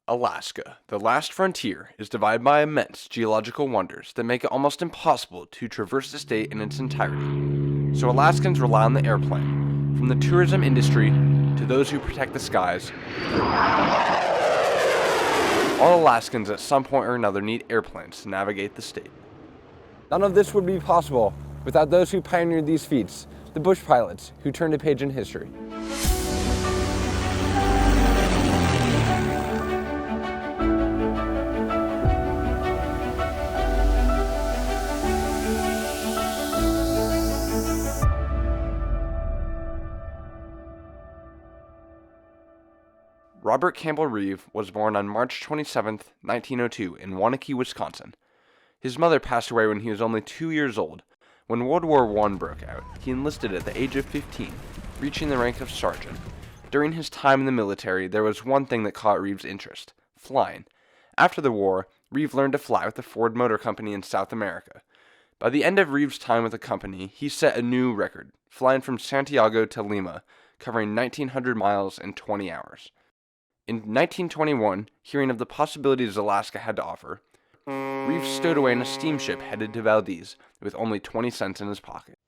Alaska, the last frontier, is divided by immense geological wonders that make it almost impossible to traverse the state in its entirety. So Alaskans rely on the airplane, from the tourism industry to those who protect the skies. All Alaskans at some point or another need airplanes to navigate the state. None of this would be possible without those who pioneered these feats, the bush pilots who turned a page in history. Robert Campbell Reeve was born on March 27, 1902 in Waunakee, Wisconsin. His mother passed away when he was only 2 years old. When World War I broke out, he enlisted at the age of 15, reaching the rank of sergeant. During his time in the military, there was one thing that caught Reeve's interest: flying. After the war, Reeve learned to fly with the Ford Motor Company in South America. By the end of Reeve's time with the company, he set a new record, flying from Santiago to Lima, covering 1,900 miles in 20 hours. In 1921, hearing of the possibilities Alaska had to offer, Reeve stowed away in a steamship headed to Valdez with only 20 cents in his pocket.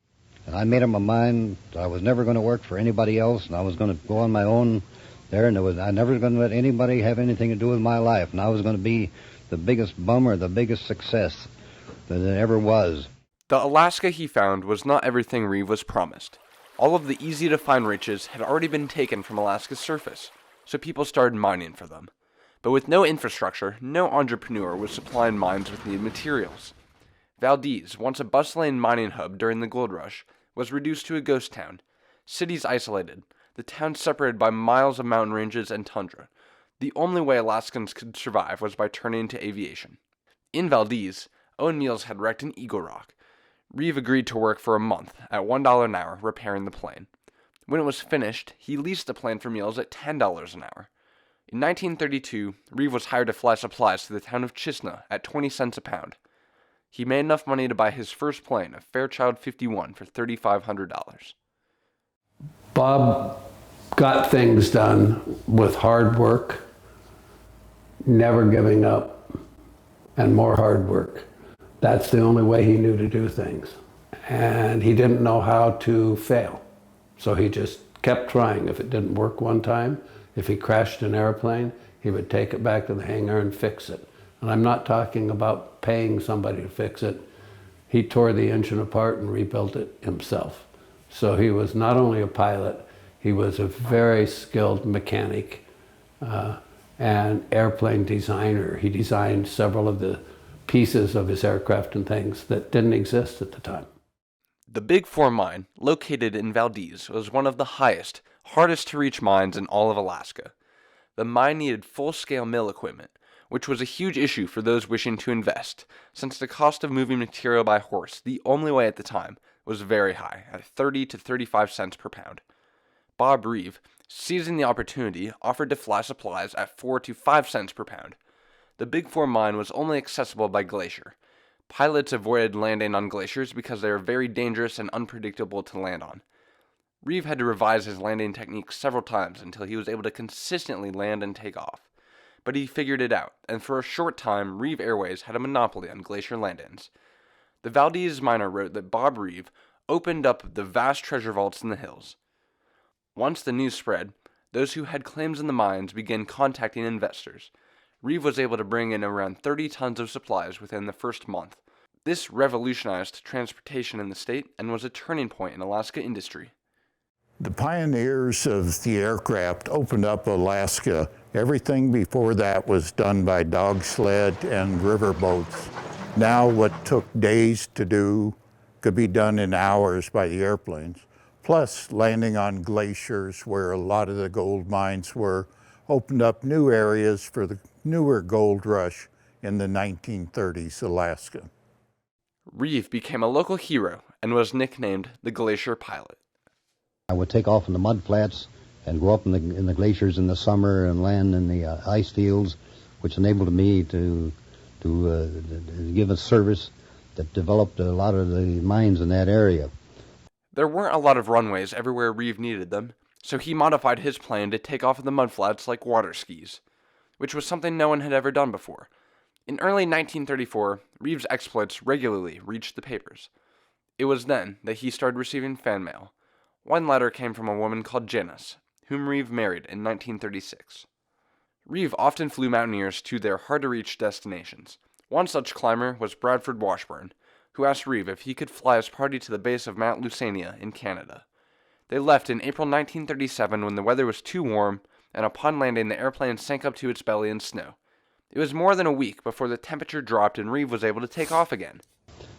And I made up my mind I was never going to work for anybody else, and I was going to go on my own there, and I never going to let anybody have anything to do with my life, and I was going to be the biggest bum or the biggest success that it ever was. The Alaska he found was not everything Reeve was promised. All of the easy-to-find riches had already been taken from Alaska's surface, so people started mining for them. But with no infrastructure, no entrepreneur was supplying mines with needed materials. Valdez, once a bustling mining hub during the gold rush, was reduced to a ghost town. Cities isolated, the town separated by miles of mountain ranges and tundra. The only way Alaskans could survive was by turning to aviation. In Valdez, Owen Meals had wrecked an Eagle Rock. Reeve agreed to work for a month at $1 an hour repairing the plane. When it was finished, he leased the plane for Meals at $10 an hour. In 1932, Reeve was hired to fly supplies to the town of Chisna at 20 cents a pound. He made enough money to buy his first plane, a Fairchild 51, for $3,500. Bob got things done with hard work, never giving up, and more hard work. That's the only way he knew to do things. And he didn't know how to fail. So he just kept trying. If it didn't work one time, if he crashed an airplane, he would take it back to the hangar and fix it. And I'm not talking about paying somebody to fix it. He tore the engine apart and rebuilt it himself. So he was not only a pilot, he was a very skilled mechanic and airplane designer. He designed several of the pieces of his aircraft and things that didn't exist at the time. The Big Four mine, located in Valdez, was one of the highest, hardest-to-reach mines in all of Alaska. The mine needed full-scale mill equipment, which was a huge issue for those wishing to invest, since the cost of moving material by horse, the only way at the time, was very high, at 30 to 35 cents per pound. Bob Reeve, seizing the opportunity, offered to fly supplies at 4 to 5 cents per pound. The Big Four mine was only accessible by Glacier. Pilots avoided landing on glaciers because they are very dangerous and unpredictable to land on. Reeve had to revise his landing techniques several times until he was able to consistently land and take off. But he figured it out, and for a short time, Reeve Airways had a monopoly on glacier land-ins. The Valdez miner wrote that Bob Reeve opened up the vast treasure vaults in the hills. Once the news spread, those who had claims in the mines began contacting investors. Reeve was able to bring in around 30 tons of supplies within the first month. This revolutionized transportation in the state and was a turning point in Alaska industry. The pioneers of the aircraft opened up Alaska. Everything before that was done by dog sled and river boats. Now what took days to do could be done in hours by the airplanes. Plus landing on glaciers where a lot of the gold mines were opened up new areas for the newer gold rush in the 1930s Alaska. Reeve became a local hero and was nicknamed the Glacier Pilot. I would take off in the mud flats and go up in the glaciers in the summer and land in the ice fields, which enabled me to give a service that developed a lot of the mines in that area. There weren't a lot of runways everywhere Reeve needed them, so he modified his plane to take off in the mudflats like water skis. which was something no one had ever done before. In early 1934, Reeve's exploits regularly reached the papers. It was then that he started receiving fan mail. One letter came from a woman called Janice, whom Reeve married in 1936. Reeve often flew mountaineers to their hard-to-reach destinations. One such climber was Bradford Washburn, who asked Reeve if he could fly his party to the base of Mount Lusania in Canada. They left in April 1937 when the weather was too warm, and upon landing the airplane sank up to its belly in snow. It was more than a week before the temperature dropped and Reeve was able to take off again.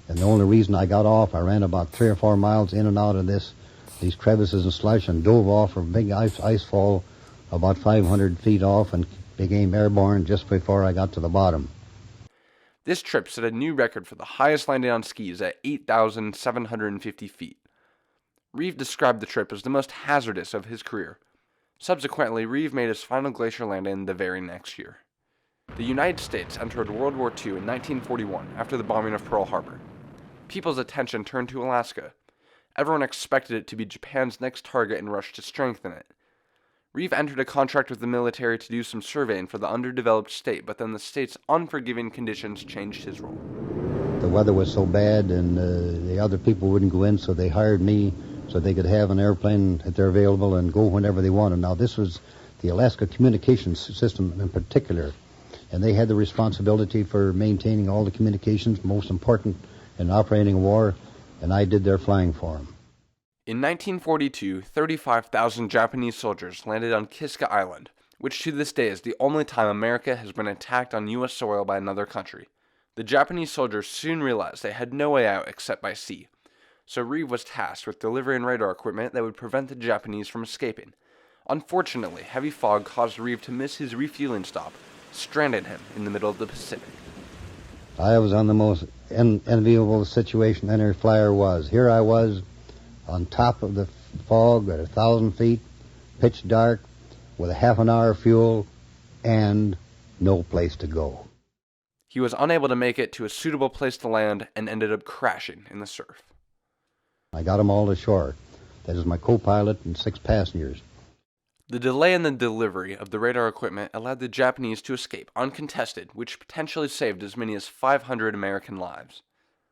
And the only reason I got off, I ran about 3 or 4 miles in and out of these crevices and slush and dove off a big ice fall about 500 feet off and became airborne just before I got to the bottom. This trip set a new record for the highest landing on skis at 8,750 feet. Reeve described the trip as the most hazardous of his career. Subsequently, Reeve made his final glacier landing the very next year. The United States entered World War II in 1941 after the bombing of Pearl Harbor. People's attention turned to Alaska. Everyone expected it to be Japan's next target and rushed to strengthen it. Reeve entered a contract with the military to do some surveying for the underdeveloped state, but then the state's unforgiving conditions changed his role. The weather was so bad and the other people wouldn't go in, so they hired me so they could have an airplane if they're available and go whenever they wanted. Now, this was the Alaska communications system in particular, and they had the responsibility for maintaining all the communications, most important in operating a war, and I did their flying for them. In 1942, 35,000 Japanese soldiers landed on Kiska Island, which to this day is the only time America has been attacked on U.S. soil by another country. The Japanese soldiers soon realized they had no way out except by sea, so Reeve was tasked with delivering radar equipment that would prevent the Japanese from escaping. Unfortunately, heavy fog caused Reeve to miss his refueling stop, stranding him in the middle of the Pacific. I was on the most enviable situation any flyer was. Here I was on top of the fog at 1,000 feet, pitch dark, with a half an hour fuel, and no place to go. He was unable to make it to a suitable place to land and ended up crashing in the surf. I got them all ashore. That is my co-pilot and 6 passengers. The delay in the delivery of the radar equipment allowed the Japanese to escape uncontested, which potentially saved as many as 500 American lives.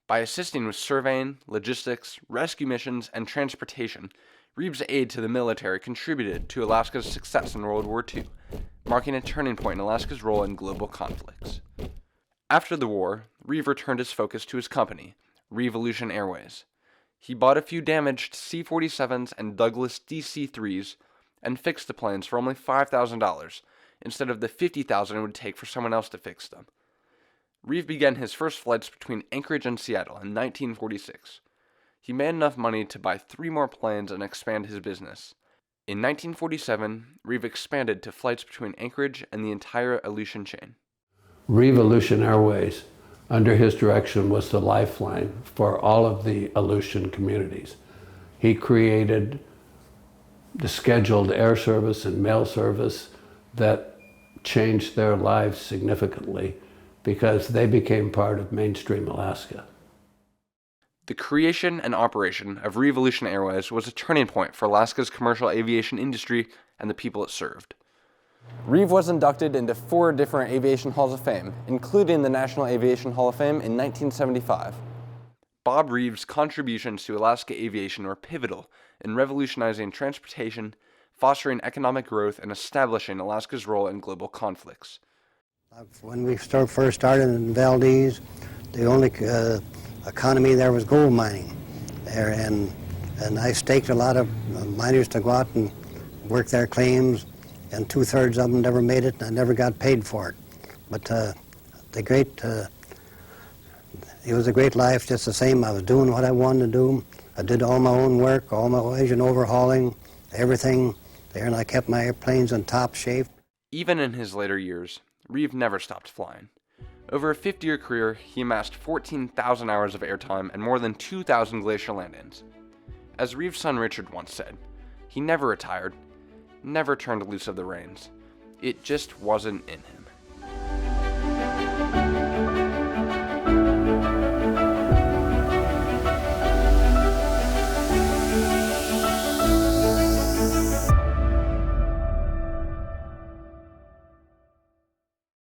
By assisting with surveying, logistics, rescue missions, and transportation, Reeve's aid to the military contributed to Alaska's success in World War II, marking a turning point in Alaska's role in global conflicts. After the war, Reeve returned his focus to his company, Reevolution Airways. He bought a few damaged C-47s and Douglas DC-3s and fixed the planes for only $5,000 instead of the $50,000 it would take for someone else to fix them. Reeve began his first flights between Anchorage and Seattle in 1946. He made enough money to buy 3 more planes and expand his business. In 1947, Reeve expanded to flights between Anchorage and the entire Aleutian chain. Reevolution Airways, under his direction, was the lifeline for all of the Aleutian communities. He created the scheduled air service and mail service that changed their lives significantly because they became part of mainstream Alaska. The creation and operation of Reevolution Airways was a turning point for Alaska's commercial aviation industry and the people it served. Reeve was inducted into 4 different aviation halls of fame, including the National Aviation Hall of Fame in 1975. Bob Reeve's contributions to Alaska aviation were pivotal in revolutionizing transportation, fostering economic growth, and establishing Alaska's role in global conflicts. When we first started in Valdez, the only economy there was gold mining there, and I staked a lot of miners to go out and work their claims, and 2/3 of them never made it, and I never got paid for it. But it was a great life, just the same. I was doing what I wanted to do. I did all my own work, all my engine overhauling, everything there, and I kept my airplanes in top shape. Even in his later years, Reeve never stopped flying. Over a 50-year career, he amassed 14,000 hours of airtime and more than 2,000 glacier landings. As Reeve's son Richard once said, he never retired, never turned loose of the reins. It just wasn't in him.